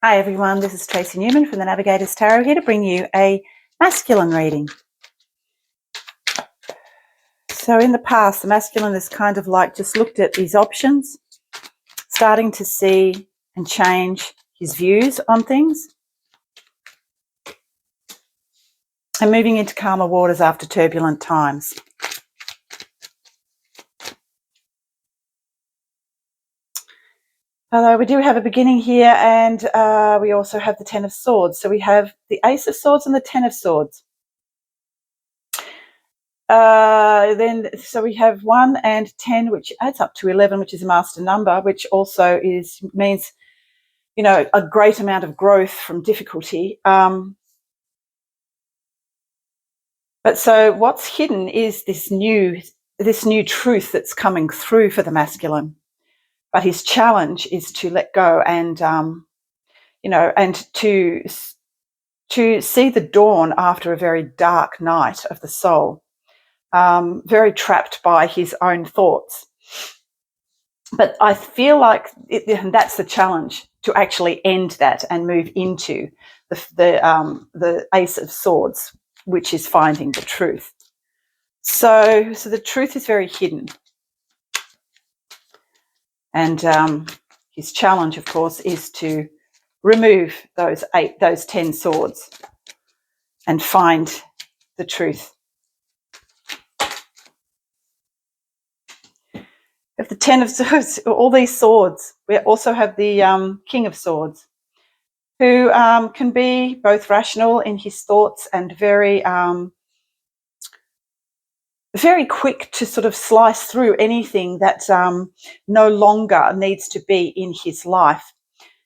Hi everyone, this is Tracy Newman from the Navigator's Tarot here to bring you a masculine reading. So in the past, the masculine has kind of like just looked at these options, starting to see and change his views on things, and moving into calmer waters after turbulent times. Although we do have a beginning here, and we also have the Ten of Swords. So we have the Ace of Swords and the Ten of Swords. So we have 1 and 10, which adds up to 11, which is a master number, which also means, you know, a great amount of growth from difficulty. But so what's hidden is this new truth that's coming through for the masculine. But his challenge is to let go and, and to see the dawn after a very dark night of the soul. Very trapped by his own thoughts. But I feel like that's the challenge, to actually end that and move into the Ace of Swords, which is finding the truth. So the truth is very hidden. And his challenge, of course, is to remove those 10 swords and find the truth. Of the 10 of Swords, all these swords, we also have the King of Swords, who can be both rational in his thoughts and very quick to sort of slice through anything that no longer needs to be in his life.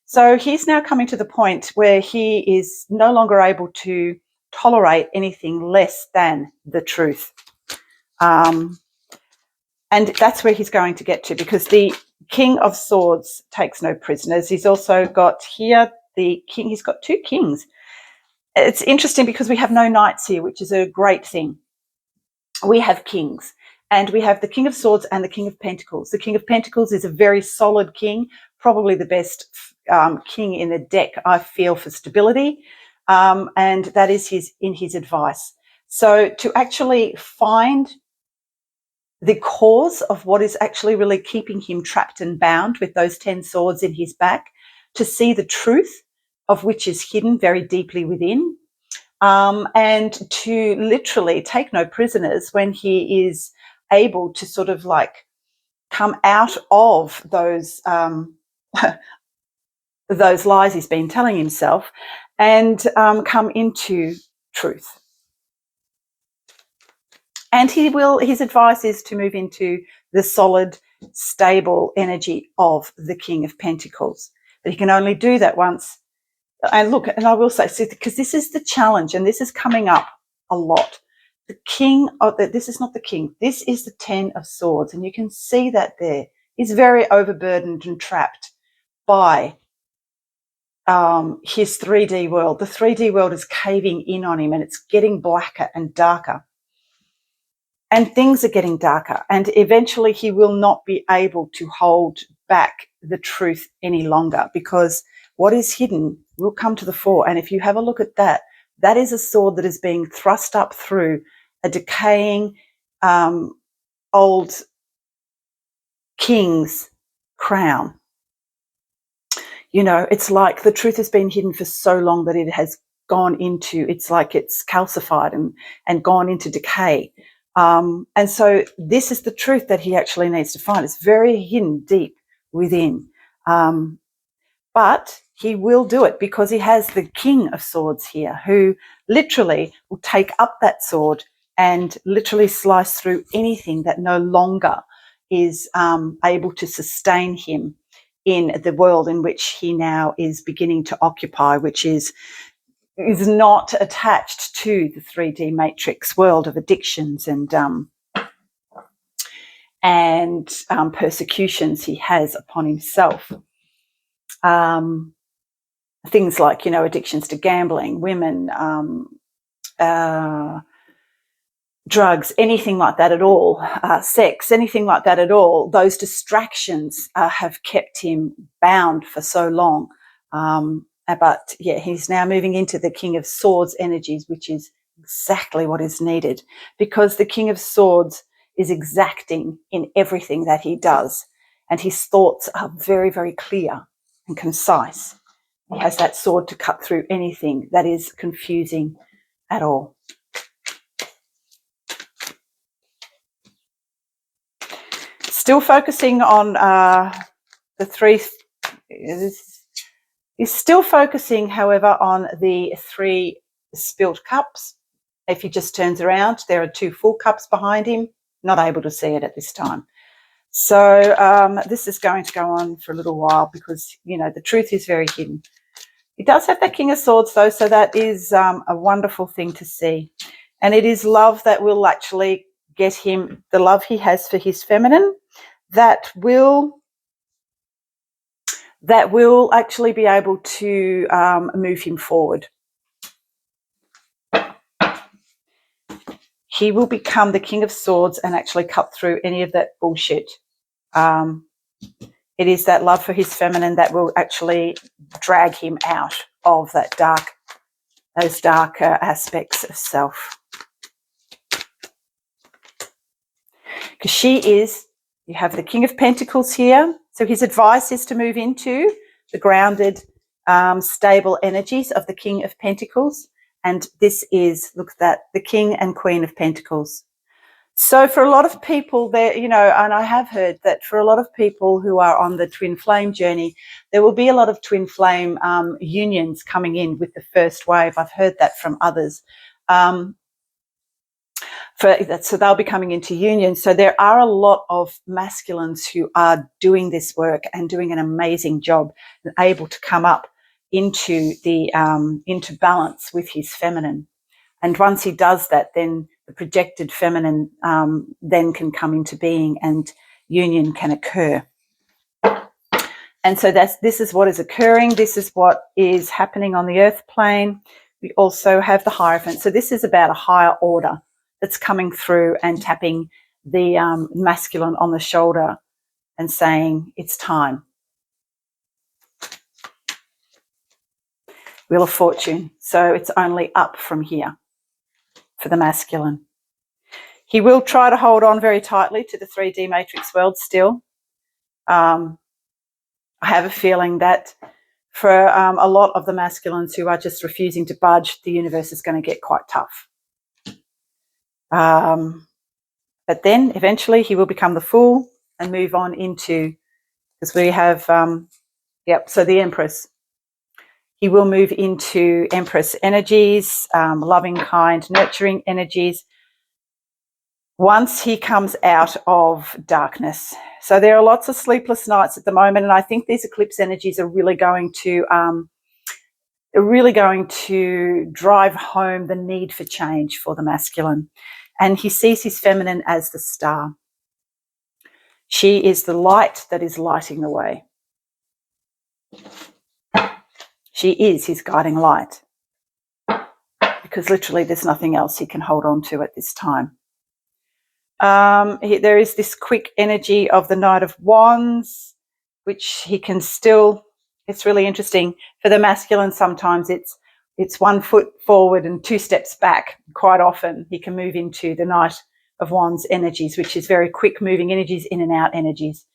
So he's now coming to the point where he is no longer able to tolerate anything less than the truth. And that's where he's going to get to, because the King of Swords takes no prisoners. He's also got here the king. He's got 2 kings. It's interesting because we have no knights here, which is a great thing. We have kings, and we have the King of Swords and the King of Pentacles. The King of Pentacles is a very solid king, probably the best king in the deck, I feel, for stability, and that is in his advice. So to actually find the cause of what is actually really keeping him trapped and bound with those 10 swords in his back, to see the truth of which is hidden very deeply within, and to literally take no prisoners when he is able to sort of like come out of those those lies he's been telling himself, and come into truth. And his advice is to move into the solid, stable energy of the King of Pentacles. But he can only do that once. And look, and I will say, because this is the challenge, and this is coming up a lot. The king of this is not the king. This is the 10 of Swords, and you can see that there. He's very overburdened and trapped by his 3D world. The 3D world is caving in on him, and it's getting blacker and darker. And things are getting darker, and eventually he will not be able to hold back the truth any longer, because what is hidden will come to the fore. And if you have a look at that, that is a sword that is being thrust up through a decaying old king's crown. You know, it's like the truth has been hidden for so long that it has gone into, it's like it's calcified and gone into decay. And so this is the truth that he actually needs to find. It's very hidden deep within. But he will do it, because he has the King of Swords here, who literally will take up that sword and literally slice through anything that no longer is able to sustain him in the world in which he now is beginning to occupy, which is not attached to the 3D matrix world of addictions and persecutions he has upon himself. Things like, you know, addictions to gambling, women, drugs, anything like that at all, sex, anything like that at all. Those distractions have kept him bound for so long. But yeah, he's now moving into the King of Swords energies, which is exactly what is needed, because the King of Swords is exacting in everything that he does, and his thoughts are very, very clear and concise. He has that sword to cut through anything that is confusing at all. Still focusing on the three. He's still focusing, however, on the 3 spilt cups. If he just turns around, there are 2 full cups behind him. Not able to see it at this time. So this is going to go on for a little while because, you know, the truth is very hidden. He does have that King of Swords, though, so that is a wonderful thing to see. And it is love that will actually get him, the love he has for his feminine, that will actually be able to move him forward. He will become the King of Swords and actually cut through any of that bullshit. It is that love for his feminine that will actually drag him out of that those darker aspects of self. Because you have the King of Pentacles here. So his advice is to move into the grounded, stable energies of the King of Pentacles. And this is, look at that, the King and Queen of Pentacles. So for a lot of people there, you know, and I have heard that for a lot of people who are on the twin flame journey, there will be a lot of twin flame unions coming in with the first wave. I've heard that from others. So they'll be coming into union. So there are a lot of masculines who are doing this work and doing an amazing job and able to come up into the into balance with his feminine. And once he does that, then the projected feminine then can come into being and union can occur. And so this is what is occurring. This is what is happening on the earth plane. We also have the Hierophant. So this is about a higher order that's coming through and tapping the masculine on the shoulder and saying, it's time. Wheel of Fortune. So it's only up from here for the masculine. He will try to hold on very tightly to the 3D matrix world still. I have a feeling that for a lot of the masculines who are just refusing to budge, the universe is going to get quite tough. But then eventually he will become the Fool and move on into, because we have, so the Empress. He will move into Empress energies, loving, kind, nurturing energies, once he comes out of darkness. So there are lots of sleepless nights at the moment, and I think these eclipse energies are really going to drive home the need for change for the masculine. And he sees his feminine as the star. She is the light that is lighting the way. She is his guiding light, because literally there's nothing else he can hold on to at this time. There is this quick energy of the Knight of Wands, which he can still, it's really interesting. For the masculine, sometimes it's 1 foot forward and 2 steps back. Quite often he can move into the Knight of Wands energies, which is very quick moving energies, in and out energies.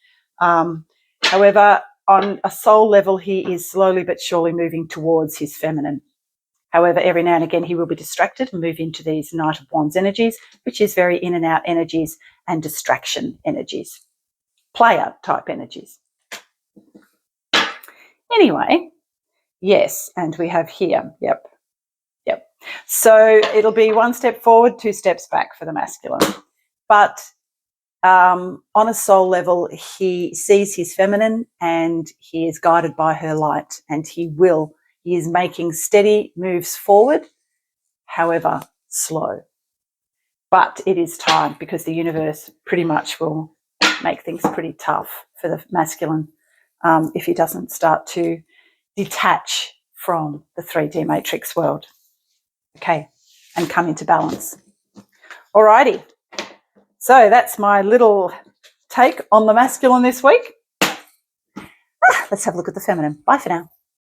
However, on a soul level, he is slowly but surely moving towards his feminine. However, every now and again, he will be distracted and move into these Knight of Wands energies, which is very in and out energies and distraction energies, player type energies. Anyway, yes, and we have here, yep. So it'll be 1 step forward, 2 steps back for the masculine. But on a soul level, he sees his feminine and he is guided by her light, and he is making steady moves forward, however slow. But it is time, because the universe pretty much will make things pretty tough for the masculine if he doesn't start to detach from the 3D matrix world, okay, and come into balance. Alrighty, so that's my little take on the masculine this week. Let's have a look at the feminine. Bye for now.